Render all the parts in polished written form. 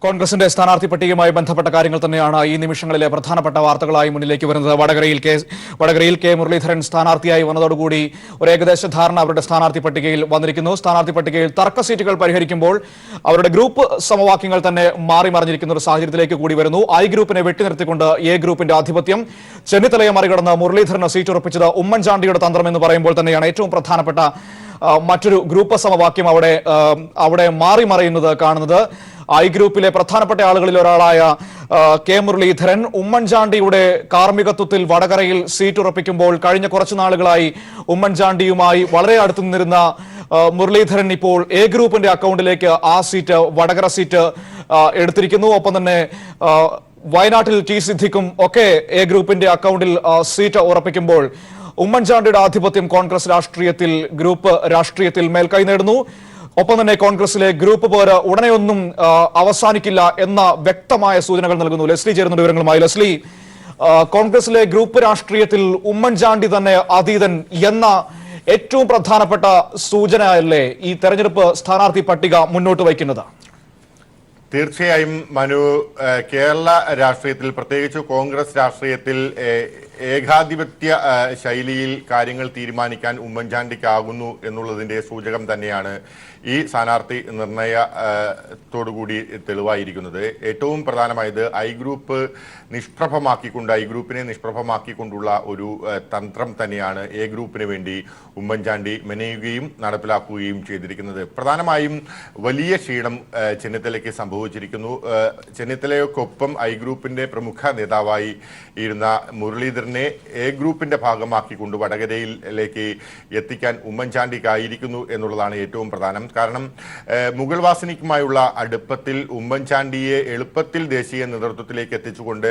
കോൺഗ്രസിന്റെ സ്ഥാനാർത്ഥി പട്ടികയുമായി ബന്ധപ്പെട്ട കാര്യങ്ങൾ തന്നെയാണ് ഈ നിമിഷങ്ങളിലെ പ്രധാനപ്പെട്ട വാർത്തകളായി മുന്നിലേക്ക് വരുന്നത്. വടകരയിൽ കെ മുരളീധരൻ സ്ഥാനാർത്ഥിയായി വന്നതോടുകൂടി ഒരു ഏകദേശ ധാരണ അവരുടെ സ്ഥാനാർത്ഥി പട്ടികയിൽ വന്നിരിക്കുന്നു. സ്ഥാനാർത്ഥി പട്ടികയിൽ തർക്ക സീറ്റുകൾ പരിഹരിക്കുമ്പോൾ അവരുടെ ഗ്രൂപ്പ് സമവാക്യങ്ങൾ തന്നെ മാറി മറിഞ്ഞിരിക്കുന്ന ഒരു സാഹചര്യത്തിലേക്ക് കൂടി വരുന്നു. ഐ ഗ്രൂപ്പിനെ വെട്ടിനിർത്തിക്കൊണ്ട് എ ഗ്രൂപ്പിന്റെ ആധിപത്യം, ചെന്നിത്തലയെ മറികടന്ന് മുരളീധരന് സീറ്റ് ഉറപ്പിച്ചത് ഉമ്മൻചാണ്ടിയുടെ തന്ത്രം എന്ന് പറയുമ്പോൾ തന്നെയാണ് ഏറ്റവും പ്രധാനപ്പെട്ട മറ്റൊരു ഗ്രൂപ്പ് സമവാക്യം അവിടെ മാറി മറയുന്നത് കാണുന്നത്. ഐ ഗ്രൂപ്പിലെ പ്രധാനപ്പെട്ട ആളുകളിൽ ഒരാളായ കെ മുരളീധരൻ ഉമ്മൻചാണ്ടിയുടെ കാർമ്മികത്വത്തിൽ വടകരയിൽ സീറ്റ് ഉറപ്പിക്കുമ്പോൾ കഴിഞ്ഞ കുറച്ചു നാളുകളായി ഉമ്മൻചാണ്ടിയുമായി വളരെ അടുത്തു നിന്നിരുന്ന മുരളീധരൻ ഇപ്പോൾ എ ഗ്രൂപ്പിന്റെ അക്കൗണ്ടിലേക്ക് ആ സീറ്റ്, വടകര സീറ്റ് എടുത്തിരിക്കുന്നു. ഒപ്പം തന്നെ വയനാട്ടിൽ ടി സിദ്ദിഖും ഒക്കെ എ ഗ്രൂപ്പിന്റെ അക്കൗണ്ടിൽ സീറ്റ് ഉറപ്പിക്കുമ്പോൾ ഉമ്മൻചാണ്ടിയുടെ ആധിപത്യം കോൺഗ്രസ് രാഷ്ട്രീയത്തിൽ, ഗ്രൂപ്പ് രാഷ്ട്രീയത്തിൽ മേൽക്കൈ നേടുന്നു. ഒപ്പം തന്നെ കോൺഗ്രസിലെ ഗ്രൂപ്പ് പോര് ഉടനെയൊന്നും അവസാനിക്കില്ല എന്ന വ്യക്തമായ സൂചനകൾ നൽകുന്നു. ലെസ്ലി ചേരുന്ന വിവരങ്ങളുമായി. ലെസ്ലി, കോൺഗ്രസിലെ ഗ്രൂപ്പ് രാഷ്ട്രീയത്തിൽ ഉമ്മൻചാണ്ടി തന്നെ അതീതൻ എന്ന ഏറ്റവും പ്രധാനപ്പെട്ട സൂചനയല്ലേ ഈ തെരഞ്ഞെടുപ്പ് സ്ഥാനാർത്ഥി പട്ടിക മുന്നോട്ട് വയ്ക്കുന്നത്? തീർച്ചയായും മനു, കേരള രാഷ്ട്രീയത്തിൽ പ്രത്യേകിച്ച് കോൺഗ്രസ് രാഷ്ട്രീയത്തിൽ ഏകാധിപത്യ ശൈലിയിൽ കാര്യങ്ങൾ തീരുമാനിക്കാൻ ഉമ്മൻചാണ്ടിക്കാകുന്നു എന്നുള്ളതിന്റെ സൂചകം തന്നെയാണ് ഈ സ്ഥാനാർത്ഥി നിർണയത്തോടുകൂടി തെളിവായിരിക്കുന്നത്. ഏറ്റവും പ്രധാനമായത് ഐ ഗ്രൂപ്പിനെ നിഷ്പ്രഭമാക്കിക്കൊണ്ടുള്ള ഒരു തന്ത്രം തന്നെയാണ് എ ഗ്രൂപ്പിന് വേണ്ടി ഉമ്മൻചാണ്ടി മെനയുകയും നടപ്പിലാക്കുകയും ചെയ്തിരിക്കുന്നത്. പ്രധാനമായും വലിയ ക്ഷീണം ചെന്നിത്തലയ്ക്ക് സംഭവിച്ചിരിക്കുന്നു. ചെന്നിത്തലയ്ക്കൊപ്പം ഐ ഗ്രൂപ്പിന്റെ പ്രമുഖ നേതാവായി ഇരുന്ന മുരളീധരനെ എ ഗ്രൂപ്പിന്റെ ഭാഗമാക്കിക്കൊണ്ട് വടകരയിലേക്ക് എത്തിക്കാൻ ഉമ്മൻചാണ്ടിക്കായിരിക്കുന്നു എന്നുള്ളതാണ് ഏറ്റവും പ്രധാനം. കാരണം മുഗൾ വാസനിക്കുമായുള്ള അടുപ്പത്തിൽ ഉമ്മൻചാണ്ടിയെ എളുപ്പത്തിൽ ദേശീയ നേതൃത്വത്തിലേക്ക് എത്തിച്ചുകൊണ്ട്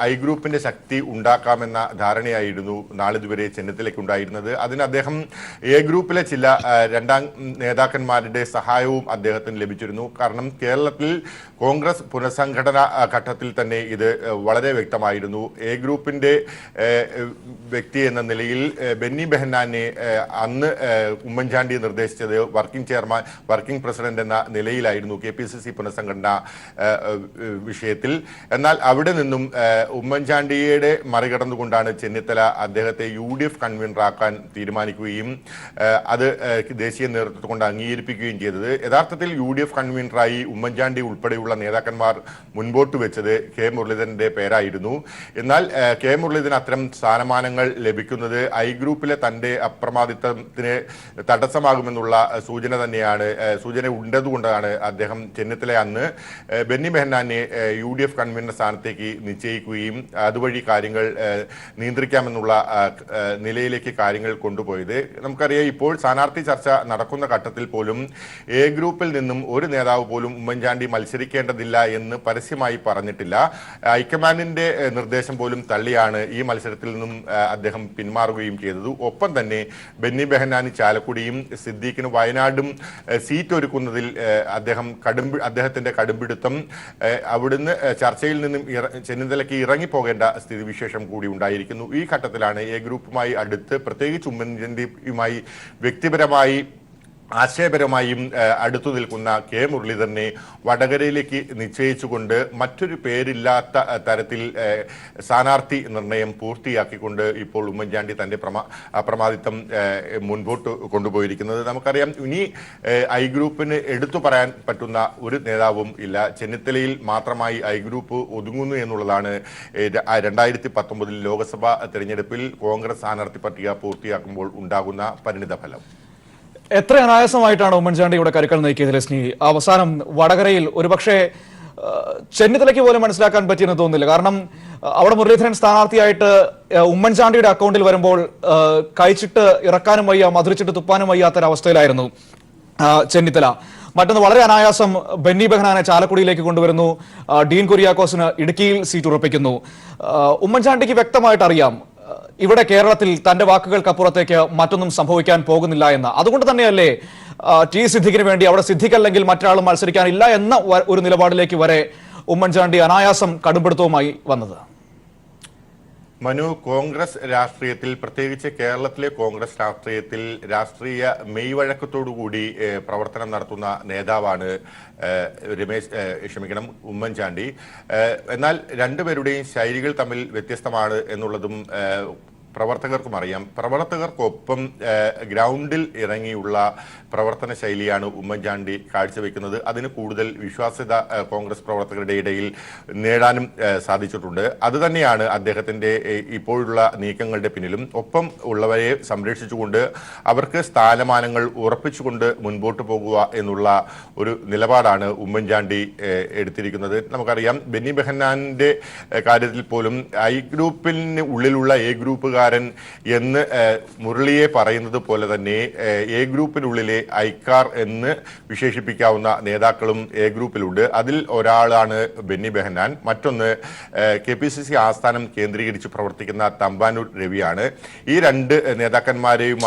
ഐ ഗ്രൂപ്പിന്റെ ശക്തി ഉണ്ടാക്കാമെന്ന ധാരണയായിരുന്നു നാളിതുവരെ ചെന്നിത്തലയ്ക്ക് ഉണ്ടായിരുന്നത്. അതിന് അദ്ദേഹം എ ഗ്രൂപ്പിലെ ചില രണ്ടാം നേതാക്കന്മാരുടെ സഹായവും അദ്ദേഹത്തിന് ലഭിച്ചിരുന്നു. കാരണം കേരളത്തിൽ കോൺഗ്രസ് പുനഃസംഘടന ഘട്ടത്തിൽ തന്നെ ഇത് വളരെ വ്യക്തമായിരുന്നു. എ ഗ്രൂപ്പിന്റെ വ്യക്തി എന്ന നിലയിൽ ബെന്നി ബെഹന്നാനെ അന്ന് ഉമ്മൻചാണ്ടി നിർദ്ദേശിച്ചത് വർക്കിംഗ് പ്രസിഡന്റ് എന്ന നിലയിലായിരുന്നു KPCC പുനഃസംഘടന വിഷയത്തിൽ. എന്നാൽ അവിടെ നിന്നും ഉമ്മൻചാണ്ടിയുടെ മറികടന്നുകൊണ്ടാണ് ചെന്നിത്തല അദ്ദേഹത്തെ UDF കൺവീനറാക്കാൻ തീരുമാനിക്കുകയും അത് ദേശീയ നേതൃത്വത്തെ കൊണ്ട് അംഗീകരിപ്പിക്കുകയും ചെയ്തത്. യഥാർത്ഥത്തിൽ UDF കൺവീനറായി ഉമ്മൻചാണ്ടി ഉൾപ്പെടെയുള്ള നേതാക്കന്മാർ മുൻപോട്ട് വെച്ചത് കെ മുരളീധരന്റെ പേരായിരുന്നു. എന്നാൽ കെ മുരളീധരൻ അത്തരം സ്ഥാനമാനങ്ങൾ ലഭിക്കുന്നത് ഐ ഗ്രൂപ്പിലെ തന്റെ അപ്രമാദിത്വത്തിന് തടസ്സമാകുമെന്നുള്ള സൂചന ഉണ്ടതുകൊണ്ടാണ് അദ്ദേഹം ചെന്നിത്തല അന്ന് ബെന്നി ബെഹന്നാനെ UDF കൺവീനർ സ്ഥാനത്തേക്ക് നിശ്ചയിക്കുകയും അതുവഴി കാര്യങ്ങൾ നിയന്ത്രിക്കാമെന്നുള്ള നിലയിലേക്ക് കാര്യങ്ങൾ കൊണ്ടുപോയത്. നമുക്കറിയാം, ഇപ്പോൾ സ്ഥാനാർത്ഥി ചർച്ച നടക്കുന്ന ഘട്ടത്തിൽ പോലും എ ഗ്രൂപ്പിൽ നിന്നും ഒരു നേതാവ് പോലും ഉമ്മൻചാണ്ടി മത്സരിക്കേണ്ടതില്ല എന്ന് പരസ്യമായി പറഞ്ഞിട്ടില്ല. ഹൈക്കമാൻഡിന്റെ നിർദ്ദേശം പോലും തള്ളിയാണ് ഈ മത്സരത്തിൽ നിന്നും അദ്ദേഹം പിന്മാറുകയും ചെയ്തത്. ഒപ്പം തന്നെ ബെന്നി ബെഹന്നാനി ചാലക്കുടിയും സിദ്ദീഖിന് വയനാടും സീറ്റ് ഒരുക്കുന്നതിൽ അദ്ദേഹത്തിന്റെ കടുംപിടുത്തം, അവിടുന്ന് ചർച്ചയിൽ നിന്നും ചെന്നിത്തലയ്ക്ക് ഇറങ്ങിപ്പോകേണ്ട സ്ഥിതിവിശേഷം കൂടി ഉണ്ടായിരിക്കുന്നു. ഈ ഘട്ടത്തിലാണ് എ ഗ്രൂപ്പുമായി അടുത്ത്, പ്രത്യേകിച്ച് ഉമ്മൻചാണ്ടിയുമായി വ്യക്തിപരമായി ആശയപരമായും അടുത്തു നിൽക്കുന്ന കെ മുരളീധരനെ വടകരയിലേക്ക് നിശ്ചയിച്ചുകൊണ്ട് മറ്റൊരു പേരില്ലാത്ത തരത്തിൽ സ്ഥാനാർത്ഥി നിർണയം പൂർത്തിയാക്കിക്കൊണ്ട് ഇപ്പോൾ ഉമ്മൻചാണ്ടി തന്റെ അപ്രമാദിത്വം മുൻപോട്ട് കൊണ്ടുപോയിരിക്കുന്നത്. നമുക്കറിയാം, ഇനി ഐ ഗ്രൂപ്പിന് എടുത്തു പറയാൻ പറ്റുന്ന ഒരു നേതാവും ഇല്ല. ചെന്നിത്തലയിൽ മാത്രമായി ഐ ഗ്രൂപ്പ് ഒതുങ്ങുന്നു എന്നുള്ളതാണ് 2019 ലോക്സഭാ തെരഞ്ഞെടുപ്പിൽ കോൺഗ്രസ് സ്ഥാനാർത്ഥി പട്ടിക പൂർത്തിയാക്കുമ്പോൾ ഉണ്ടാകുന്ന പരിണിതഫലം. എത്ര അനായാസമായിട്ടാണ് ഉമ്മൻചാണ്ടിയുടെ കരുക്കൾ നീക്കിയത് ലെസ്നി? അവസാനം വടകരയിൽ ഒരുപക്ഷെ ചെന്നിത്തലയ്ക്ക് പോലും മനസ്സിലാക്കാൻ പറ്റിയെന്ന് തോന്നുന്നില്ല. കാരണം അവിടെ മുരളീധരൻ സ്ഥാനാർത്ഥിയായിട്ട് ഉമ്മൻചാണ്ടിയുടെ അക്കൗണ്ടിൽ വരുമ്പോൾ കഴിച്ചിട്ട് ഇറക്കാനും വയ്യ, മധുരിച്ചിട്ട് തുപ്പാനും വയ്യാത്തൊരവസ്ഥയിലായിരുന്നു ചെന്നിത്തല. മറ്റൊന്ന്, വളരെ അനായാസം ബെന്നി ബെഹനാനെ ചാലക്കുടിയിലേക്ക് കൊണ്ടുവരുന്നു. ഡീൻ കുര്യാക്കോസിന് ഇടുക്കിയിൽ സീറ്റ് ഉറപ്പിക്കുന്നു. ഉമ്മൻചാണ്ടിക്ക് വ്യക്തമായിട്ട് അറിയാം ഇവിടെ കേരളത്തിൽ തന്റെ വാക്കുകൾക്കപ്പുറത്തേക്ക് മറ്റൊന്നും സംഭവിക്കാൻ പോകുന്നില്ല എന്ന്. അതുകൊണ്ട് തന്നെയല്ലേ ടി സിദ്ദിഖിന് വേണ്ടി അവിടെ സിദ്ദിഖല്ലെങ്കിൽ മറ്റൊരാളും മത്സരിക്കാനില്ല എന്ന ഒരു നിലപാടിലേക്ക് വരെ ഉമ്മൻചാണ്ടി അനായാസം കടുംപിടുത്തവുമായി വന്നത്? മനു, കോൺഗ്രസ് രാഷ്ട്രീയത്തിൽ, പ്രത്യേകിച്ച് കേരളത്തിലെ കോൺഗ്രസ് രാഷ്ട്രീയത്തിൽ രാഷ്ട്രീയ മെയ്വഴക്കത്തോടുകൂടി പ്രവർത്തനം നടത്തുന്ന നേതാവാണ് ഉമ്മൻചാണ്ടി. എന്നാൽ രണ്ടുപേരുടെയും ശൈലികൾ തമ്മിൽ വ്യത്യസ്തമാണ് എന്നുള്ളതും പ്രവർത്തകർക്കും അറിയാം. പ്രവർത്തകർക്കൊപ്പം ഗ്രൗണ്ടിൽ ഇറങ്ങിയുള്ള പ്രവർത്തന ശൈലിയാണ് ഉമ്മൻചാണ്ടി കാഴ്ചവെക്കുന്നത്. അതിന് കൂടുതൽ വിശ്വാസ്യത കോൺഗ്രസ് പ്രവർത്തകരുടെ ഇടയിൽ നേടാനും സാധിച്ചിട്ടുണ്ട്. അതുതന്നെയാണ് അദ്ദേഹത്തിൻ്റെ ഇപ്പോഴുള്ള നീക്കങ്ങളുടെ പിന്നിലും. ഒപ്പം ഉള്ളവരെ സംരക്ഷിച്ചുകൊണ്ട് അവർക്ക് സ്ഥാനമാനങ്ങൾ ഉറപ്പിച്ചുകൊണ്ട് മുൻപോട്ട് പോകുക എന്നുള്ള ഒരു നിലപാടാണ് ഉമ്മൻചാണ്ടി എടുത്തിരിക്കുന്നത്. നമുക്കറിയാം, ബെന്നി ബെഹന്നാന്റെ കാര്യത്തിൽ പോലും ഐ ഗ്രൂപ്പിന് ഉള്ളിലുള്ള എ ഗ്രൂപ്പുകാരൻ എന്ന് മുരളിയെ പറയുന്നത് പോലെ തന്നെ എ ഗ്രൂപ്പിനുള്ളിലെ ഐക്കാർ എന്ന് വിശേഷിപ്പിക്കാവുന്ന നേതാക്കളും എ ഗ്രൂപ്പിലുണ്ട്. അതിൽ ഒരാളാണ് ബെന്നി ബെഹന്നാൻ. മറ്റൊന്ന് KPCC ആസ്ഥാനം കേന്ദ്രീകരിച്ച് പ്രവർത്തിക്കുന്ന തമ്പാനൂർ രവിയാണ്. ഈ രണ്ട് നേതാക്കന്മാരെയും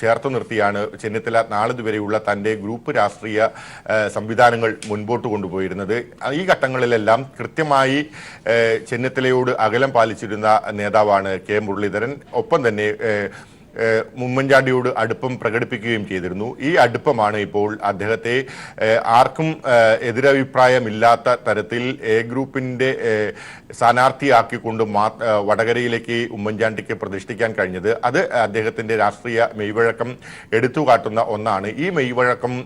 ചേർത്ത് നിർത്തിയാണ് ചെന്നിത്തല നാളിതുവരെയുള്ള തൻ്റെ ഗ്രൂപ്പ് രാഷ്ട്രീയ സംവിധാനങ്ങൾ മുൻപോട്ട് കൊണ്ടുപോയിരുന്നത്. ഈ ഘട്ടങ്ങളിലെല്ലാം കൃത്യമായി ചെന്നിത്തലയോട് അകലം പാലിച്ചിരുന്ന നേതാവാണ് K മുരളീധരൻ. ഒപ്പം തന്നെ ഉമ്മൻചാണ്ടിയോട് അടുപ്പം പ്രകടിപ്പിക്കുകയും ചെയ്തിരുന്നു. ഈ അടുപ്പമാണ് ഇപ്പോൾ അദ്ദേഹത്തെ ആർക്കും എതിരഭിപ്രായമില്ലാത്ത തരത്തിൽ എ ഗ്രൂപ്പിൻ്റെ സ്ഥാനാർത്ഥിയാക്കിക്കൊണ്ട് വടകരയിലേക്ക് ഉമ്മൻചാണ്ടിക്ക് പ്രതിഷ്ഠിക്കാൻ കഴിഞ്ഞത്. അത് അദ്ദേഹത്തിൻ്റെ രാഷ്ട്രീയ മെയ്വഴക്കം എടുത്തു കാട്ടുന്ന ഒന്നാണ്. ഈ മെയ്വഴക്കം,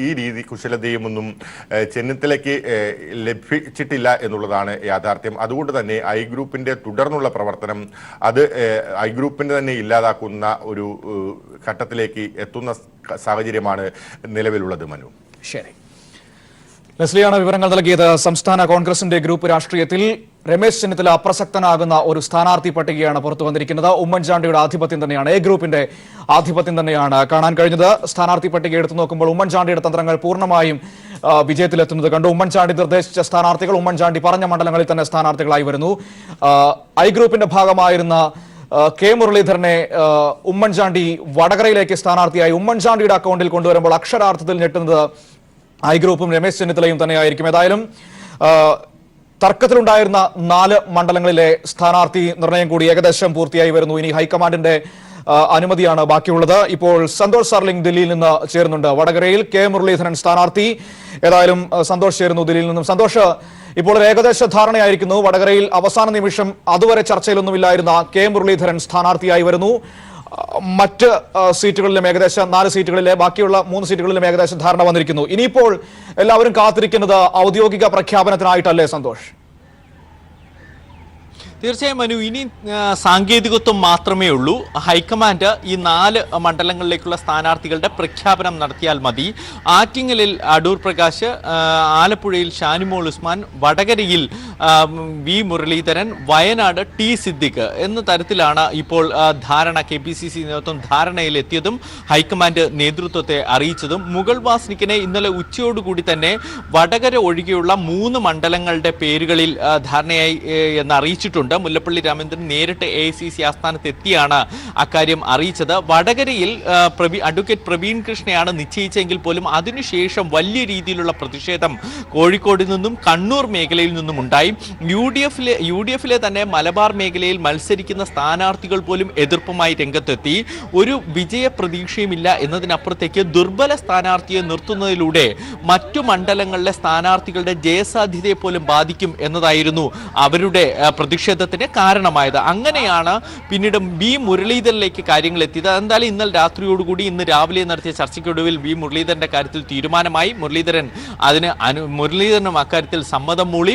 ഈ രീതി കുശലതയുമൊന്നും ചെന്നിത്തലയ്ക്ക് ലഭിച്ചിട്ടില്ല എന്നുള്ളതാണ് യാഥാർത്ഥ്യം. അതുകൊണ്ട് തന്നെ ഐ ഗ്രൂപ്പിൻ്റെ തുടർന്നുള്ള പ്രവർത്തനം അത് ഐ ഗ്രൂപ്പിൻ്റെ തന്നെ ഇല്ലാതാക്കുന്ന ഒരു ഘട്ടത്തിലേക്ക് എത്തുന്ന സാഹചര്യമാണ് നിലവിലുള്ളത്. മനു, ശരി. ലെസ്ലിയാണ് വിവരങ്ങൾ നൽകിയത്. സംസ്ഥാന കോൺഗ്രസിന്റെ ഗ്രൂപ്പ് രാഷ്ട്രീയത്തിൽ രമേശ് ചെന്നിത്തല അപ്രസക്തനാകുന്ന ഒരു സ്ഥാനാർത്ഥി പട്ടികയാണ് പുറത്തു വന്നിരിക്കുന്നത്. ഉമ്മൻചാണ്ടിയുടെ ആധിപത്യം തന്നെയാണ്, എ ഗ്രൂപ്പിന്റെ ആധിപത്യം തന്നെയാണ് കാണാൻ കഴിഞ്ഞത്. സ്ഥാനാർത്ഥി പട്ടിക എടുത്തു നോക്കുമ്പോൾ ഉമ്മൻചാണ്ടിയുടെ തന്ത്രങ്ങൾ പൂർണ്ണമായും വിജയത്തിലെത്തുന്നത് കണ്ടു. ഉമ്മൻചാണ്ടി നിർദ്ദേശിച്ച സ്ഥാനാർത്ഥികൾ ഉമ്മൻചാണ്ടി പറഞ്ഞ മണ്ഡലങ്ങളിൽ തന്നെ സ്ഥാനാർത്ഥികളായി വരുന്നു. ഐ ഗ്രൂപ്പിന്റെ ഭാഗമായിരുന്ന K മുരളീധരനെ ഉമ്മൻചാണ്ടി വടകരയിലേക്ക് സ്ഥാനാർത്ഥിയായി ഉമ്മൻചാണ്ടിയുടെ അക്കൗണ്ടിൽ കൊണ്ടുവരുമ്പോൾ അക്ഷരാർത്ഥത്തിൽ ഞെട്ടുന്നത് ഐ ഗ്രൂപ്പും രമേശ് ചെന്നിത്തലയും തന്നെയായിരിക്കും. ഏതായാലും തർക്കത്തിലുണ്ടായിരുന്ന 4 മണ്ഡലങ്ങളിലെ സ്ഥാനാർത്ഥി നിർണയം കൂടി ഏകദേശം പൂർത്തിയായി വരുന്നു. ഇനി ഹൈക്കമാൻഡിന്റെ അനുമതിയാണ് ബാക്കിയുള്ളത്. ഇപ്പോൾ സന്തോഷ് സർലിംഗ് ദില്ലിയിൽ നിന്ന് ചേരുന്നുണ്ട്. വടകരയിൽ K മുരളീധരൻ സ്ഥാനാർത്ഥി. ഏതായാലും സന്തോഷ് ചേരുന്നു ദില്ലിയിൽ നിന്നും. സന്തോഷ്, ഇപ്പോൾ ഒരു ഏകദേശ ധാരണയായിരിക്കുന്നു. വടകരയിൽ അവസാന നിമിഷം അതുവരെ ചർച്ചയിലൊന്നുമില്ലായിരുന്ന K മുരളീധരൻ സ്ഥാനാർത്ഥിയായി വരുന്നു. മറ്റ് സീറ്റുകളിലും ഏകദേശം 4 സീറ്റുകളിലെ ബാക്കിയുള്ള 3 സീറ്റുകളിലും ഏകദേശം ധാരണ വന്നിരിക്കുന്നു. ഇനിയിപ്പോൾ എല്ലാവരും കാത്തിരിക്കുന്നത് ഔദ്യോഗിക പ്രഖ്യാപനത്തിനായിട്ടല്ലേ സന്തോഷ്? തീർച്ചയായും മനു, ഇനി സാങ്കേതികത്വം മാത്രമേ ഉള്ളൂ. ഹൈക്കമാൻഡ് ഈ 4 മണ്ഡലങ്ങളിലേക്കുള്ള സ്ഥാനാർത്ഥികളുടെ പ്രഖ്യാപനം നടത്തിയാൽ മതി. ആറ്റിങ്ങലിൽ അടൂർ പ്രകാശ്, ആലപ്പുഴയിൽ ഷാനിമോൾ ഉസ്മാൻ, വടകരയിൽ V മുരളീധരൻ, വയനാട് T സിദ്ദിഖ് എന്ന തരത്തിലാണ് ഇപ്പോൾ ധാരണ. KPCC നേതൃത്വം ധാരണയിലെത്തിയതും ഹൈക്കമാൻഡ് നേതൃത്വത്തെ അറിയിച്ചതും. മുഗൾ വാസ്നിക്കിനെ ഇന്നലെ ഉച്ചയോടുകൂടി തന്നെ വടകര ഒഴികെയുള്ള 3 മണ്ഡലങ്ങളുടെ പേരുകളിൽ ധാരണയായി എന്ന് അറിയിച്ചിട്ടുണ്ട്. മുല്ലപ്പള്ളി രാമചന്ദ്രൻ നേരിട്ട് AICC ആസ്ഥാനത്ത് എത്തിയാണ് അക്കാര്യം അറിയിച്ചത്. വടകരയിൽ അഡ്വക്കേറ്റ് പ്രവീൺ കൃഷ്ണയാണ് നിശ്ചയിച്ചെങ്കിൽ പോലും അതിനുശേഷം വലിയ രീതിയിലുള്ള പ്രതിഷേധം കോഴിക്കോട് നിന്നും കണ്ണൂർ മേഖലയിൽ നിന്നും ഉണ്ടായി. UDF-ലെ തന്നെ മലബാർ മേഖലയിൽ മത്സരിക്കുന്ന സ്ഥാനാർത്ഥികൾ പോലും എതിർപ്പുമായി രംഗത്തെത്തി. ഒരു വിജയ പ്രതീക്ഷയുമില്ല എന്നതിനപ്പുറത്തേക്ക് ദുർബല സ്ഥാനാർത്ഥിയെ നിർത്തുന്നതിലൂടെ മറ്റു മണ്ഡലങ്ങളിലെ സ്ഥാനാർത്ഥികളുടെ ജയസാധ്യതയെ പോലും ബാധിക്കും എന്നതായിരുന്നു അവരുടെ പ്രതിഷേധത്തിന് കാരണമായത്. അങ്ങനെയാണ് പിന്നീട് V മുരളീധരനിലേക്ക് കാര്യങ്ങൾ എത്തിയത്. എന്തായാലും ഇന്നലെ രാത്രിയോടുകൂടി ഇന്ന് രാവിലെ നടത്തിയ ചർച്ചയ്ക്കൊടുവിൽ V മുരളീധരന്റെ കാര്യത്തിൽ തീരുമാനമായി. മുരളീധരനും അക്കാര്യത്തിൽ സമ്മതം മൂളി.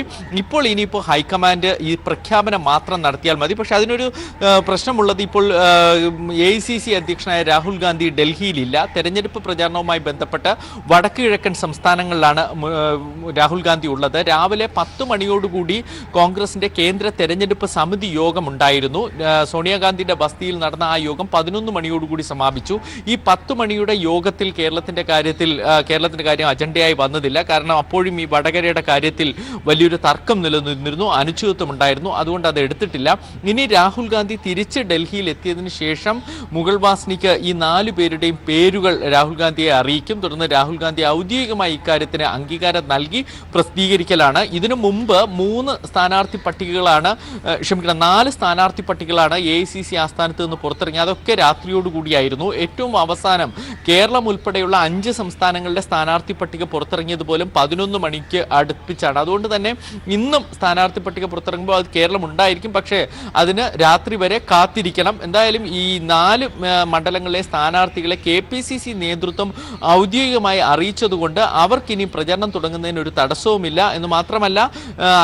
ഇനിയിപ്പോൾ ഹൈക്കമാൻഡ് ഈ പ്രഖ്യാപനം മാത്രം നടത്തിയാൽ മതി. പക്ഷെ അതിനൊരു പ്രശ്നമുള്ളത്, ഇപ്പോൾ AICC അധ്യക്ഷനായ രാഹുൽ ഗാന്ധി ഡൽഹിയിലില്ല. തെരഞ്ഞെടുപ്പ് പ്രചാരണവുമായി ബന്ധപ്പെട്ട് വടക്ക് കിഴക്കൻ സംസ്ഥാനങ്ങളിലാണ് രാഹുൽ ഗാന്ധി ഉള്ളത്. രാവിലെ 10 മണിയോടുകൂടി കോൺഗ്രസിന്റെ കേന്ദ്ര തെരഞ്ഞെടുപ്പ് സമിതി യോഗം ഉണ്ടായിരുന്നു. സോണിയാഗാന്ധിയുടെ ബസ്തിയിൽ നടന്ന ആ യോഗം 11 മണിയോടുകൂടി സമാപിച്ചു. ഈ 10 മണിയുടെ യോഗത്തിൽ കേരളത്തിന്റെ കാര്യം അജണ്ടയായി വന്നതില്ല. കാരണം അപ്പോഴും ഈ വടകരയുടെ കാര്യത്തിൽ വലിയൊരു തർക്കം നിലനിന്നിരുന്നു, അനിശ്ചിതത്വം ഉണ്ടായിരുന്നു. അതുകൊണ്ട് അത് എടുത്തിട്ടില്ല. ഇനി രാഹുൽ ഗാന്ധി തിരിച്ച് ഡൽഹിയിൽ എത്തിയതിനു ശേഷം മുഗൾ വാസ്നിക്ക് ഈ 4 പേരുടെയും പേരുകൾ രാഹുൽ ഗാന്ധിയെ അറിയിക്കും. തുടർന്ന് രാഹുൽ ഗാന്ധി ഔദ്യോഗികമായി ഇക്കാര്യത്തിന് അംഗീകാരം നൽകി പ്രസിദ്ധീകരിക്കലാണ്. ഇതിനു മുമ്പ് 3 സ്ഥാനാർത്ഥി പട്ടികകളാണ് 4 സ്ഥാനാർത്ഥി പട്ടികകളാണ് AICC ആസ്ഥാനത്ത് നിന്ന് പുറത്തിറങ്ങി. അതൊക്കെ രാത്രിയോടുകൂടിയായിരുന്നു. ഏറ്റവും അവസാനം കേരളം ഉൾപ്പെടെയുള്ള 5 സംസ്ഥാനങ്ങളുടെ സ്ഥാനാർത്ഥി പട്ടിക പുറത്തിറങ്ങിയതുപോലും 11 മണിക്ക് അടുപ്പിച്ചാണ്. അതുകൊണ്ട് തന്നെ ഇന്നും സ്ഥാനാർത്ഥി പട്ടിക പുറത്തിറങ്ങുമ്പോൾ അത് കേരളം ഉണ്ടായിരിക്കും. പക്ഷേ അതിന് രാത്രി വരെ കാത്തിരിക്കണം. എന്തായാലും ഈ 4 മണ്ഡലങ്ങളിലെ സ്ഥാനാർത്ഥികളെ KPCC നേതൃത്വം ഔദ്യോഗികമായി അറിയിച്ചതുകൊണ്ട് അവർക്കിനി പ്രചരണം തുടങ്ങുന്നതിന് ഒരു തടസ്സവുമില്ല എന്ന് മാത്രമല്ല,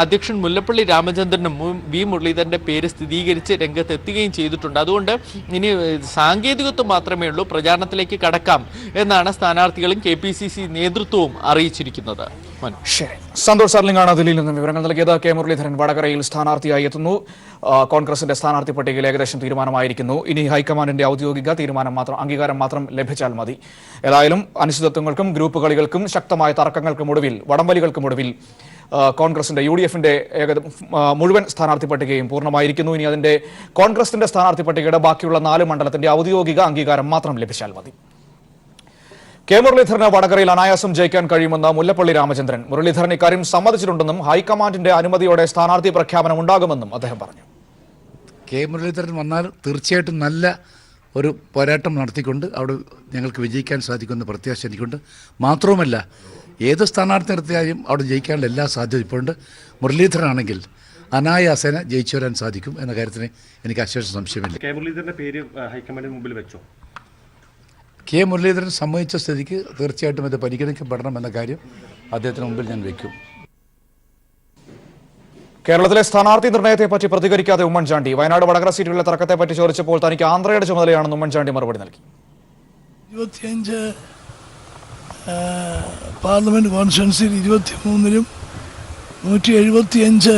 അധ്യക്ഷൻ മുല്ലപ്പള്ളി രാമചന്ദ്രനും വി മുരളീധരന്റെ പേര് സ്ഥിരീകരിച്ച് രംഗത്തെത്തുകയും ചെയ്തിട്ടുണ്ട്. അതുകൊണ്ട് ഇനി സാങ്കേതികത്വം മാത്രമേ ഉള്ളൂ, പ്രചാരണത്തിലേക്ക് കടക്കാം എന്നാണ് സ്ഥാനാർത്ഥികളും KPCC നേതൃത്വവും അറിയിച്ചിരിക്കുന്നത്. സന്തോഷ് സർലിംഗാണ് ദില്ലിയിൽ നിന്നും വിവരങ്ങൾ നൽകിയത്. കെ മുരളീധരൻ വടകരയിൽ സ്ഥാനാർത്ഥിയായി എത്തുന്നു. കോൺഗ്രസിന്റെ സ്ഥാനാർത്ഥി പട്ടികയിൽ ഏകദേശം തീരുമാനമായിരിക്കുന്നു. ഇനി ഹൈക്കമാൻഡിന്റെ ഔദ്യോഗിക അംഗീകാരം മാത്രം ലഭിച്ചാൽ മതി. ഏതായാലും അനിശ്ചിതത്വങ്ങൾക്കും ഗ്രൂപ്പ് കളികൾക്കും ശക്തമായ തർക്കങ്ങൾക്കും ഒടുവിൽ, വടംവലികൾക്കും ഒടുവിൽ കോൺഗ്രസിന്റെ UDFന്റെ മുഴുവൻ സ്ഥാനാർത്ഥി പട്ടികയും പൂർണ്ണമായിരിക്കുന്നു. ഇനി അതിന്റെ കോൺഗ്രസിന്റെ സ്ഥാനാർത്ഥി പട്ടികയുടെ ബാക്കിയുള്ള 4 മണ്ഡലത്തിന്റെ ഔദ്യോഗിക അംഗീകാരം മാത്രം ലഭിച്ചാൽ മതി. കെ മുരളീധരന് വടകരയിൽ അനായാസം ജയിക്കാൻ കഴിയുമെന്ന് മുല്ലപ്പള്ളി രാമചന്ദ്രൻ. മുരളീധരൻ ഇക്കാര്യം സമ്മതിച്ചിട്ടുണ്ടെന്നും ഹൈക്കമാൻഡിന്റെ അനുമതിയോടെ സ്ഥാനാർത്ഥി പ്രഖ്യാപനം ഉണ്ടാകുമെന്നും അദ്ദേഹം പറഞ്ഞു. കെ മുരളീധരൻ വന്നാൽ തീർച്ചയായിട്ടും നല്ല ഒരു പോരാട്ടം നടത്തിക്കൊണ്ട് അവിടെ ഞങ്ങൾക്ക് വിജയിക്കാൻ സാധിക്കുമെന്ന് പ്രത്യാശ എനിക്കുണ്ട്. മാത്രവുമല്ല, ഏത് സ്ഥാനാർത്ഥി നിർത്തിയാലും അവിടെ ജയിക്കാനുള്ള എല്ലാ സാധ്യത ഇപ്പോഴുണ്ട്. മുരളീധരനാണെങ്കിൽ അനായാസേന ജയിച്ചു വരാൻ സാധിക്കും എന്ന കാര്യത്തിന് എനിക്ക് അശേഷം സംശയമില്ല. കെ മുരളീധരന്റെ പേര് ഹൈക്കമാൻഡിന് മുമ്പിൽ വെച്ചോ? കെ മുരളീധരൻ സമ്മതിച്ച സ്ഥിതിക്ക് തീർച്ചയായിട്ടും ഇത് പരിഗണിക്കപ്പെടണം എന്ന കാര്യം അദ്ദേഹത്തിന് മുമ്പിൽ ഞാൻ വയ്ക്കും. കേരളത്തിലെ സ്ഥാനാർത്ഥി നിർണയത്തെപ്പറ്റി പ്രതികരിക്കാതെ ഉമ്മൻചാണ്ടി. വയനാട് വടകര സീറ്റുകളിലെ തർക്കത്തെപ്പറ്റി ചോദിച്ചപ്പോൾ തനിക്ക് ആന്ധ്രയുടെ ചുമതലയാണെന്ന് ഉമ്മൻചാണ്ടി മറുപടി നൽകി. 25 പാർലമെന്റ് കോൺസ്റ്റിറ്റ്യുവൻസിയിൽ 23-ലും 175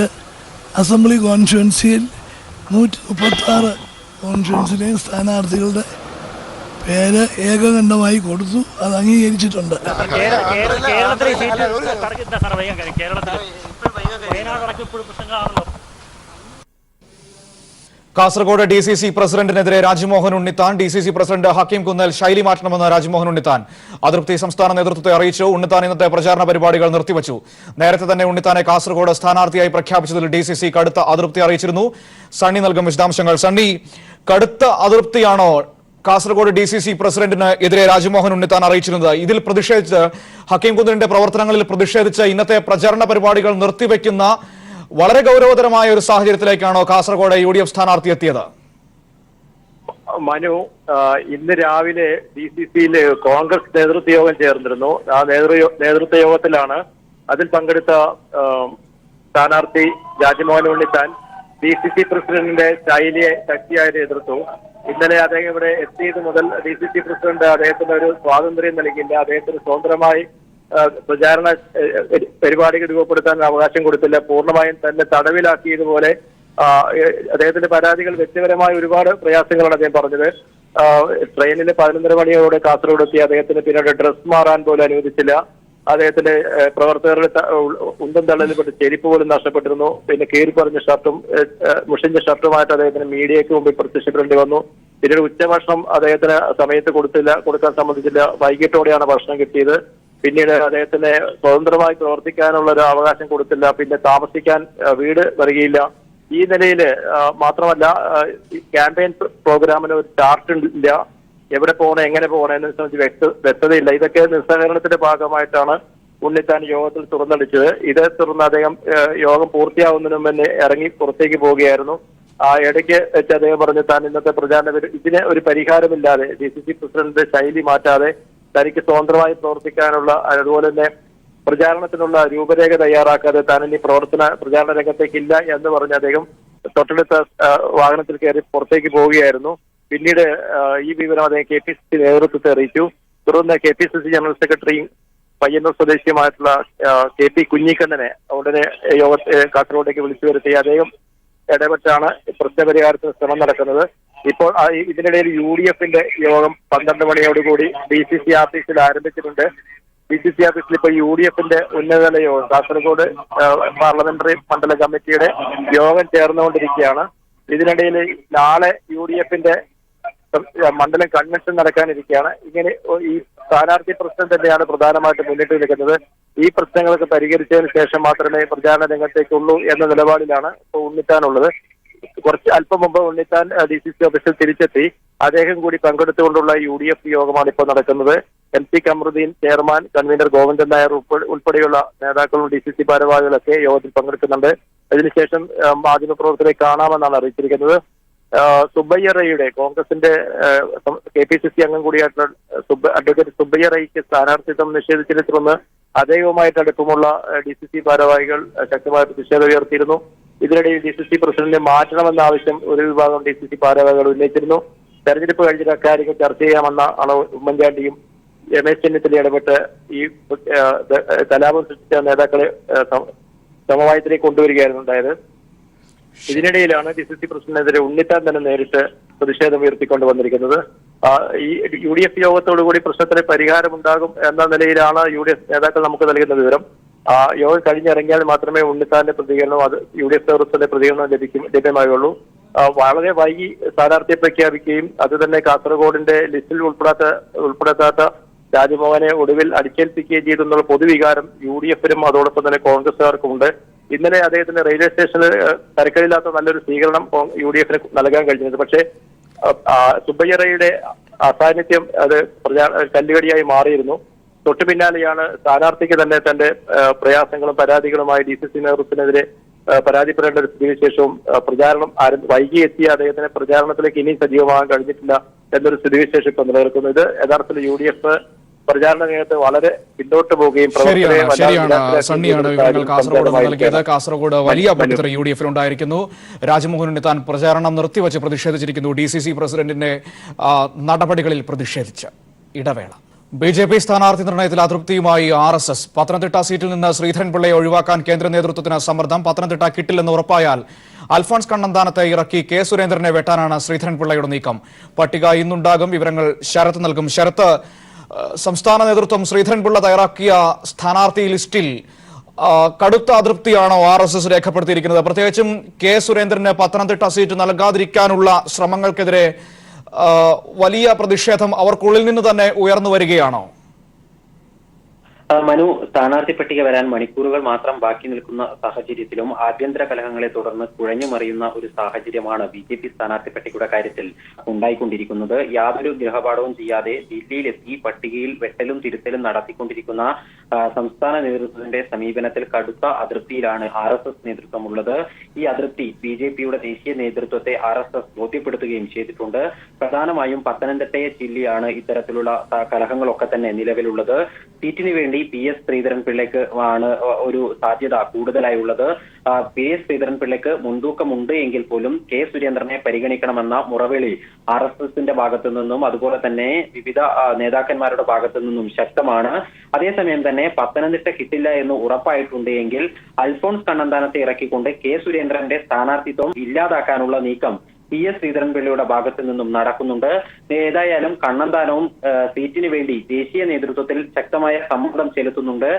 അസംബ്ലി കോൺസ്റ്റിറ്റ്യുവൻസിയിൽ 136 കോൺസ്റ്റിറ്റ്യുവൻസിലെയും സ്ഥാനാർത്ഥികളുടെ പേര് ഏകകണ്ഠമായി കൊടുത്തു. അത് അംഗീകരിച്ചിട്ടുണ്ട്. കാസർഗോഡ് DCC പ്രസിഡന്റിനെതിരെ രാജ്മോഹൻ ഉണ്ണിത്താൻ. DCC പ്രസിഡന്റ് ഹക്കീം കുന്നേൽ ശൈലി മാറ്റണമെന്ന് രാജ്മോഹൻ ഉണ്ണിത്താൻ. അതൃപ്തി സംസ്ഥാന നേതൃത്വത്തെ അറിയിച്ചു. ഉണ്ണിത്താൻ ഇന്നത്തെ പ്രചാരണ പരിപാടികൾ നിർത്തിവച്ചു. നേരത്തെ തന്നെ ഉണ്ണിത്താനെ കാസർഗോഡ് സ്ഥാനാർത്ഥിയായി പ്രഖ്യാപിച്ചതിൽ DCC കടുത്ത അതൃപ്തി അറിയിച്ചിരുന്നു. സണ്ണി നൽകും വിശദാംശങ്ങൾ. സണ്ണി, കടുത്ത അതൃപ്തിയാണോ കാസർഗോഡ് DCC പ്രസിഡന്റിന് എതിരെ രാജ്മോഹൻ ഉണ്ണിത്താൻ അറിയിച്ചിരുന്നത്? ഇതിൽ പ്രതിഷേധിച്ച് ഹക്കീം കുന്നേലിന്റെ പ്രവർത്തനങ്ങളിൽ പ്രതിഷേധിച്ച് ഇന്നത്തെ പ്രചാരണ പരിപാടികൾ നിർത്തിവെക്കുന്ന വളരെ ഗൗരവതരമായ ഒരു സാഹചര്യത്തിലേക്കാണോ കാസർഗോഡ് UDF സ്ഥാനാർത്ഥി എത്തിയത്? മനു, ഇന്ന് രാവിലെ DCCയിൽ കോൺഗ്രസ് നേതൃത്വ യോഗം ചേർന്നിരുന്നു. ആ നേതൃത്വ യോഗത്തിലാണ് അതിൽ പങ്കെടുത്ത സ്ഥാനാർത്ഥി രാജ്മോഹൻ ഉണ്ണിത്താൻ DCC പ്രസിഡന്റിന്റെ ശൈലിയെ ശക്തിയായി എതിർത്തു. ഇന്നലെ അദ്ദേഹം ഇവിടെ എത്തിയത് മുതൽ DCC പ്രസിഡന്റ് അദ്ദേഹത്തിന് ഒരു സ്വാതന്ത്ര്യം നൽകിയില്ല. അദ്ദേഹത്തിന് സ്വതന്ത്രമായി പ്രചാരണ പരിപാടികൾ രൂപപ്പെടുത്താൻ അവകാശം കൊടുത്തില്ല. പൂർണ്ണമായും തന്നെ തടവിലാക്കിയതുപോലെ അദ്ദേഹത്തിന്റെ പരാതികൾ വ്യക്തിപരമായ ഒരുപാട് പ്രയാസങ്ങളാണ് അദ്ദേഹം പറഞ്ഞത്. ട്രെയിനിൽ 11:30 മണിയോടെ കാസർഗോഡ് എത്തി. അദ്ദേഹത്തിന് പിന്നീട് ഡ്രസ് മാറാൻ പോലും അനുവദിച്ചില്ല. അദ്ദേഹത്തിന്റെ പ്രവർത്തകരുടെ ഉന്തം തള്ളലിൽപ്പെട്ട് ചെരുപ്പ് പോലും നഷ്ടപ്പെട്ടിരുന്നു. പിന്നെ കീറിപ്പറഞ്ഞ ഷർട്ടും മുഷിഞ്ഞ ഷർട്ടുമായിട്ട് അദ്ദേഹത്തിന് മീഡിയയ്ക്ക് മുമ്പിൽ പ്രത്യക്ഷപ്പെടേണ്ടി വന്നു. പിന്നീട് ഉച്ചഭക്ഷണം അദ്ദേഹത്തിന് സമയത്ത് കൊടുക്കാൻ സമ്മതിച്ചില്ല. വൈകിട്ടോടെയാണ് ഭക്ഷണം കിട്ടിയത്. പിന്നീട് അദ്ദേഹത്തിന് സ്വതന്ത്രമായി പ്രവർത്തിക്കാനുള്ള ഒരു അവകാശം കൊടുത്തില്ല. പിന്നെ താമസിക്കാൻ വീട് വരികയില്ല. ഈ നിലയിൽ മാത്രമല്ല, ക്യാമ്പയിൻ പ്രോഗ്രാമിന് ഒരു ചാർട്ട് ഇല്ല. എവിടെ പോകണം, എങ്ങനെ പോകണം എന്നതിനെ സംബന്ധിച്ച് വ്യക്തതയില്ല. ഇതൊക്കെ നിസ്സഹകരണത്തിന്റെ ഭാഗമായിട്ടാണ് ഉണ്ണിത്താൻ യോഗത്തിൽ തുറന്നടിച്ചത്. ഇതേ തുടർന്ന് അദ്ദേഹം യോഗം പൂർത്തിയാവുന്നതിന് മുമ്പ് ഇറങ്ങി പുറത്തേക്ക് പോവുകയായിരുന്നു. ആ ഇടയ്ക്ക് വെച്ച് അദ്ദേഹം പറഞ്ഞു താൻ ഇന്നത്തെ പ്രചാരണ ഇതിന് ഒരു പരിഹാരമില്ലാതെ DCC പ്രസിഡന്റ് ശൈലി മാറ്റാതെ തനിക്ക് സ്വതന്ത്രമായി പ്രവർത്തിക്കാനുള്ള, അതുപോലെ തന്നെ പ്രചാരണത്തിനുള്ള രൂപരേഖ തയ്യാറാക്കാതെ താൻ ഇനി പ്രചാരണ രംഗത്തേക്കില്ല എന്ന് പറഞ്ഞ് അദ്ദേഹം തൊട്ടടുത്ത വാഹനത്തിൽ കയറി പുറത്തേക്ക് പോവുകയായിരുന്നു. പിന്നീട് ഈ വിവരം അദ്ദേഹം KPCC നേതൃത്വത്തെ അറിയിച്ചു. തുടർന്ന് KPCC ജനറൽ സെക്രട്ടറിയും പയ്യന്നൂർ സ്വദേശിയുമായിട്ടുള്ള KP കുഞ്ഞിക്കണ്ണനെ ഉടനെ കാസർഗോഡേക്ക് വിളിച്ചു വരുത്തി. അദ്ദേഹം ഇടപെട്ടാണ് പ്രശ്നപരിഹാരത്തിന് ശ്രമം നടക്കുന്നത്. ഇപ്പോൾ ഇതിനിടയിൽ UDFന്റെ യോഗം 12 മണിയോടുകൂടി DCC ഓഫീസിൽ ആരംഭിച്ചിട്ടുണ്ട്. DCC ഓഫീസിൽ ഇപ്പോൾ UDFന്റെ ഉന്നതതല യോഗം, കാസർഗോഡ് പാർലമെന്ററി മണ്ഡല കമ്മിറ്റിയുടെ യോഗം ചേർന്നുകൊണ്ടിരിക്കുകയാണ്. ഇതിനിടയിൽ നാളെ UDFന്റെ മണ്ഡലം കൺവെൻഷൻ നടക്കാനിരിക്കുകയാണ്. ഇങ്ങനെ ഈ സ്ഥാനാർത്ഥി പ്രശ്നം തന്നെയാണ് പ്രധാനമായിട്ട് മുന്നിട്ട് നിൽക്കുന്നത്. ഈ പ്രശ്നങ്ങളൊക്കെ പരിഹരിച്ചതിന് ശേഷം മാത്രമേ പ്രചാരണ രംഗത്തേക്കുള്ളൂ എന്ന നിലപാടിലാണ് ഇപ്പോൾ ഉണ്ണിത്താനുള്ളത്. കുറച്ച് അല്പം മുമ്പ് ഉണ്ണിത്താൻ DCC ഓഫീസിൽ തിരിച്ചെത്തി. അദ്ദേഹം കൂടി പങ്കെടുത്തുകൊണ്ടുള്ള UDF യോഗമാണ് ഇപ്പോൾ നടക്കുന്നത്. MC Kamaruddin, chairman, convener Govindan Nair ഉൾപ്പെടെയുള്ള നേതാക്കളും DCC ഭാരവാഹികളൊക്കെ യോഗത്തിൽ പങ്കെടുക്കുന്നുണ്ട്. അതിനുശേഷം മാധ്യമപ്രവർത്തകരെ കാണാമെന്നാണ് അറിയിച്ചിരിക്കുന്നത്. സുബ്ബയ്യ റൈയുടെ കോൺഗ്രസിന്റെ KPCC അംഗം കൂടിയായിട്ടുള്ള അഡ്വക്കേറ്റ് സുബ്ബയ്യ റൈക്ക് സ്ഥാനാർത്ഥിത്വം നിഷേധിച്ചതിനെ തുടർന്ന് അദ്ദേഹവുമായിട്ട് അടുപ്പമുള്ള DCC ഭാരവാഹികൾ ശക്തമായ പ്രതിഷേധം ഉയർത്തിയിരുന്നു. ഇതിനിടയിൽ DCC പ്രസിഡന്റിനെ മാറ്റണമെന്ന ആവശ്യം ഒരു വിഭാഗം DCC ഭാരവാഹികൾ ഉന്നയിച്ചിരുന്നു. തെരഞ്ഞെടുപ്പ് കഴിഞ്ഞിട്ട് അക്കാര്യങ്ങൾ ചർച്ച ചെയ്യാമെന്ന ഉമ്മൻചാണ്ടിയും രമേശ് ചെന്നിത്തല ഇടപെട്ട് ഈ കലാപം സൃഷ്ടിച്ച നേതാക്കളെ സമവായത്തിലേക്ക് കൊണ്ടുവരികയായിരുന്നു ഉണ്ടായത്. ഇതിനിടയിലാണ് DCC പ്രസിഡന്റിനെതിരെ ഉണ്ണിത്താൻ തന്നെ നേരിട്ട് പ്രതിഷേധം ഉയർത്തിക്കൊണ്ട് വന്നിരിക്കുന്നത്. ഈ UDF യോഗത്തോടുകൂടി പ്രശ്നത്തിന് പരിഹാരമുണ്ടാകും എന്ന നിലയിലാണ് UDF നേതാക്കൾ നമുക്ക് നൽകുന്ന വിവരം. യോഗം കഴിഞ്ഞിറങ്ങിയാൽ മാത്രമേ ഉണ്ണിത്താന്റെ പ്രതികരണവും UDF നേതൃത്വത്തിന്റെ പ്രതികരണവും ലഭ്യമായുള്ളൂ. വളരെ വൈകി സ്ഥാനാർത്ഥിയെ പ്രഖ്യാപിക്കുകയും അത് തന്നെ കാസർഗോഡിന്റെ ലിസ്റ്റിൽ ഉൾപ്പെടുത്താത്ത രാജ്മോഹനെ ഒടുവിൽ അടിച്ചേൽപ്പിക്കുകയും ചെയ്തെന്നുള്ള പൊതുവികാരം UDF-നും അതോടൊപ്പം തന്നെ കോൺഗ്രസുകാർക്കും ഉണ്ട്. ഇന്നലെ അദ്ദേഹത്തിന് റെയിൽവേ സ്റ്റേഷനിൽ തരക്കേടില്ലാത്ത നല്ലൊരു സ്വീകരണം UDF-ന് നൽകാൻ കഴിഞ്ഞത്. പക്ഷേ സുബ്ബയ്യ റൈയുടെ അസാന്നിധ്യം അത് കല്ലുകടിയായി മാറിയിരുന്നു. തൊട്ടു പിന്നാലെയാണ് സ്ഥാനാർത്ഥിക്ക് തന്നെ തന്റെ പ്രയാസങ്ങളും പരാതികളുമായി DCC നേതൃത്വത്തിനെതിരെ പരാതിപ്പെടേണ്ട ഒരു സ്ഥിതിവിശേഷവും പ്രചാരണം വൈകി എത്തിയ അദ്ദേഹത്തിന് പ്രചാരണത്തിലേക്ക് ഇനിയും സജീവമാകാൻ കഴിഞ്ഞിട്ടില്ല എന്നൊരു സ്ഥിതിവിശേഷം ഇപ്പൊ നിലനിൽക്കുന്നു. ഇത് യഥാർത്ഥത്തിൽ UDF പ്രചാരണ രംഗത്ത് വളരെ പിന്നോട്ട് പോവുകയും ശരിയാണ്. സണ്ണിയാണ് വിവരങ്ങൾ കാസർഗോഡ് നൽകിയത്. കാസർഗോഡ് വലിയ പൊട്ടിത്തെറി UDF-ൽ ഉണ്ടായിരിക്കുന്നു. രാജ്മോഹൻ ഉണ്ണിത്താൻ പ്രചാരണം നിർത്തിവച്ച് പ്രതിഷേധിച്ചിരിക്കുന്നു. DCC പ്രസിഡന്റിന്റെ നടപടികളിൽ പ്രതിഷേധിച്ച് ഇടവേള. BJP സ്ഥാനാർത്ഥി നിർണയത്തിൽ അതൃപ്തിയുമായി RSS. പത്തനംതിട്ട സീറ്റിൽ നിന്ന് ശ്രീധരൻപിള്ളയെ ഒഴിവാക്കാൻ കേന്ദ്ര നേതൃത്വത്തിന് സമ്മർദ്ദം. പത്തനംതിട്ട കിട്ടില്ലെന്ന് ഉറപ്പായാൽ അൽഫോൺസ് കണ്ണന്താനത്തെ ഇറക്കി K സുരേന്ദ്രനെ വെട്ടാനാണ് ശ്രീധരൻപിള്ളയുടെ നീക്കം. പട്ടിക ഇന്നുണ്ടാകും. വിവരങ്ങൾ ശരത്ത് നൽകും. ശരത്ത്, സംസ്ഥാന നേതൃത്വം ശ്രീധരൻപിള്ള തയ്യാറാക്കിയ സ്ഥാനാർത്ഥി ലിസ്റ്റിൽ കടുത്ത അതൃപ്തിയാണോ RSS രേഖപ്പെടുത്തിയിരിക്കുന്നത്? പ്രത്യേകിച്ചും K സുരേന്ദ്രന് പത്തനംതിട്ട സീറ്റ് നൽകാതിരിക്കാനുള്ള ശ്രമങ്ങൾക്കെതിരെ വലിയ പ്രതിഷേധം അവർക്കുള്ളിൽ നിന്ന് തന്നെ ഉയർന്നു വരികയാണോ? മനു, സ്ഥാനാർത്ഥി പട്ടിക വരാൻ മണിക്കൂറുകൾ മാത്രം ബാക്കി നിൽക്കുന്ന സാഹചര്യത്തിലും ആഭ്യന്തര കലഹങ്ങളെ തുടർന്ന് കുഴഞ്ഞുമറിയുന്ന ഒരു സാഹചര്യമാണ് BJP സ്ഥാനാർത്ഥി പട്ടികയുടെ കാര്യത്തിൽ ഉണ്ടായിക്കൊണ്ടിരിക്കുന്നത്. യാതൊരു ഗൃഹപാഠവും ചെയ്യാതെ ദില്ലിയിലെത്തി പട്ടികയിൽ വെട്ടലും തിരുത്തലും നടത്തിക്കൊണ്ടിരിക്കുന്ന സംസ്ഥാന നേതൃത്വത്തിന്റെ സമീപനത്തിൽ കടുത്ത അതൃപ്തിയിലാണ് RSS നേതൃത്വമുള്ളത്. ഈ അതൃപ്തി BJPയുടെ ദേശീയ നേതൃത്വത്തെ RSS ബോധ്യപ്പെടുത്തുകയും ചെയ്തിട്ടുണ്ട്. പ്രധാനമായും പത്തനംതിട്ടയെ ചൊല്ലിയാണ് ഇത്തരത്തിലുള്ള കലഹങ്ങളൊക്കെ തന്നെ നിലവിലുള്ളത്. സീറ്റിന് വേണ്ടി PS ശ്രീധരൻപിള്ളയ്ക്ക് ആണ് ഒരു സാധ്യത കൂടുതലായുള്ളത്. PS ശ്രീധരൻപിള്ളയ്ക്ക് മുൻതൂക്കമുണ്ട് എങ്കിൽ പോലും K സുരേന്ദ്രനെ പരിഗണിക്കണമെന്ന മുറവിളി RSSന്റെ ഭാഗത്തു നിന്നും അതുപോലെ തന്നെ വിവിധ നേതാക്കന്മാരുടെ ഭാഗത്തു നിന്നും ശക്തമാണ്. അതേസമയം തന്നെ പത്തനംതിട്ട കിട്ടില്ല എന്ന് ഉറപ്പായിട്ടുണ്ട് എങ്കിൽ അൽഫോൺസ് കണ്ണന്താനത്തെ ഇറക്കിക്കൊണ്ട് K സുരേന്ദ്രന്റെ സ്ഥാനാർത്ഥിത്വം ഇല്ലാതാക്കാനുള്ള നീക്കം PS ശ്രീധരൻപിള്ളയുടെ ഭാഗത്തു നിന്നും നടക്കുന്നുണ്ട്. ഏതായാലും കണ്ണന്താനവും സീറ്റിന് വേണ്ടി ദേശീയ നേതൃത്വത്തിൽ ശക്തമായ സമ്മർദ്ദം ചെലുത്തുന്നുണ്ട്.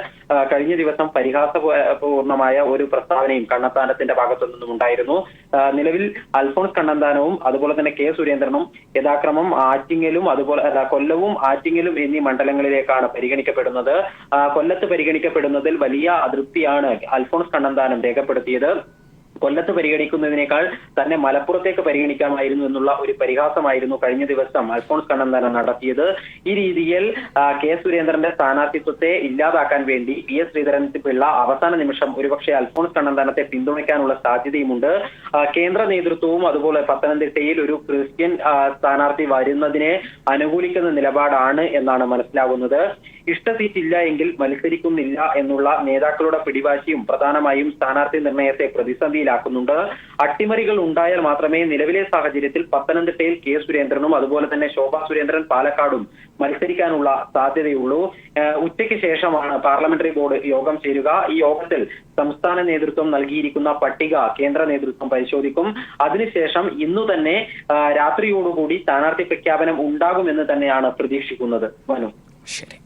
കഴിഞ്ഞ ദിവസം പരിഹാസപൂർണമായ ഒരു പ്രസ്താവനയും കണ്ണന്താനത്തിന്റെ ഭാഗത്തു നിന്നും ഉണ്ടായിരുന്നു. നിലവിൽ അൽഫോൺസ് കണ്ണന്താനവും അതുപോലെ തന്നെ K സുരേന്ദ്രനും യഥാക്രമം ആറ്റിങ്ങലും അതുപോലെ കൊല്ലവും ആറ്റിങ്ങലും എന്നീ മണ്ഡലങ്ങളിലേക്കാണ് പരിഗണിക്കപ്പെടുന്നത്. കൊല്ലത്ത് പരിഗണിക്കപ്പെടുന്നതിൽ വലിയ അതൃപ്തിയാണ് അൽഫോൺസ് കണ്ണന്താനം രേഖപ്പെടുത്തിയത്. കൊല്ലത്ത് പരിഗണിക്കുന്നതിനേക്കാൾ തന്നെ മലപ്പുറത്തേക്ക് പരിഗണിക്കാമായിരുന്നു എന്നുള്ള ഒരു പരിഹാസമായിരുന്നു കഴിഞ്ഞ ദിവസം അൽഫോൺസ് കണ്ണന്താനം നടത്തിയത്. ഈ രീതിയിൽ K സുരേന്ദ്രന്റെ സ്ഥാനാർത്ഥിത്വത്തെ ഇല്ലാതാക്കാൻ വേണ്ടി PS ശ്രീധരൻപിള്ള അവസാന നിമിഷം ഒരുപക്ഷെ അൽഫോൺസ് കണ്ണന്താനത്തെ പിന്തുണയ്ക്കാനുള്ള സാധ്യതയുമുണ്ട്. കേന്ദ്ര നേതൃത്വവും അതുപോലെ പത്തനംതിട്ടയിൽ ഒരു ക്രിസ്ത്യൻ സ്ഥാനാർത്ഥി വരുന്നതിനെ അനുകൂലിക്കുന്ന നിലപാടാണ് എന്നാണ് മനസ്സിലാകുന്നത്. ഇഷ്ട സീറ്റ് ഇല്ല എങ്കിൽ മത്സരിക്കുന്നില്ല എന്നുള്ള നേതാക്കളുടെ പിടിവാശിയും പ്രധാനമായും സ്ഥാനാർത്ഥി നിർണയത്തെ പ്രതിസന്ധിയിലാക്കുന്നുണ്ട്. അട്ടിമറികൾ ഉണ്ടായാൽ മാത്രമേ നിലവിലെ സാഹചര്യത്തിൽ പത്തനംതിട്ടയിൽ K സുരേന്ദ്രനും അതുപോലെ തന്നെ ശോഭാ സുരേന്ദ്രൻ പാലക്കാടും മത്സരിക്കാനുള്ള സാധ്യതയുള്ളൂ. ഉച്ചയ്ക്ക് ശേഷമാണ് പാർലമെന്ററി ബോർഡ് യോഗം ചേരുക. ഈ യോഗത്തിൽ സംസ്ഥാന നേതൃത്വം നൽകിയിരിക്കുന്ന പട്ടിക കേന്ദ്ര നേതൃത്വം പരിശോധിക്കും. അതിനുശേഷം ഇന്നു തന്നെ രാത്രിയോടുകൂടി സ്ഥാനാർത്ഥി പ്രഖ്യാപനം ഉണ്ടാകുമെന്ന് തന്നെയാണ് പ്രതീക്ഷിക്കുന്നത്. മനു, ശരി.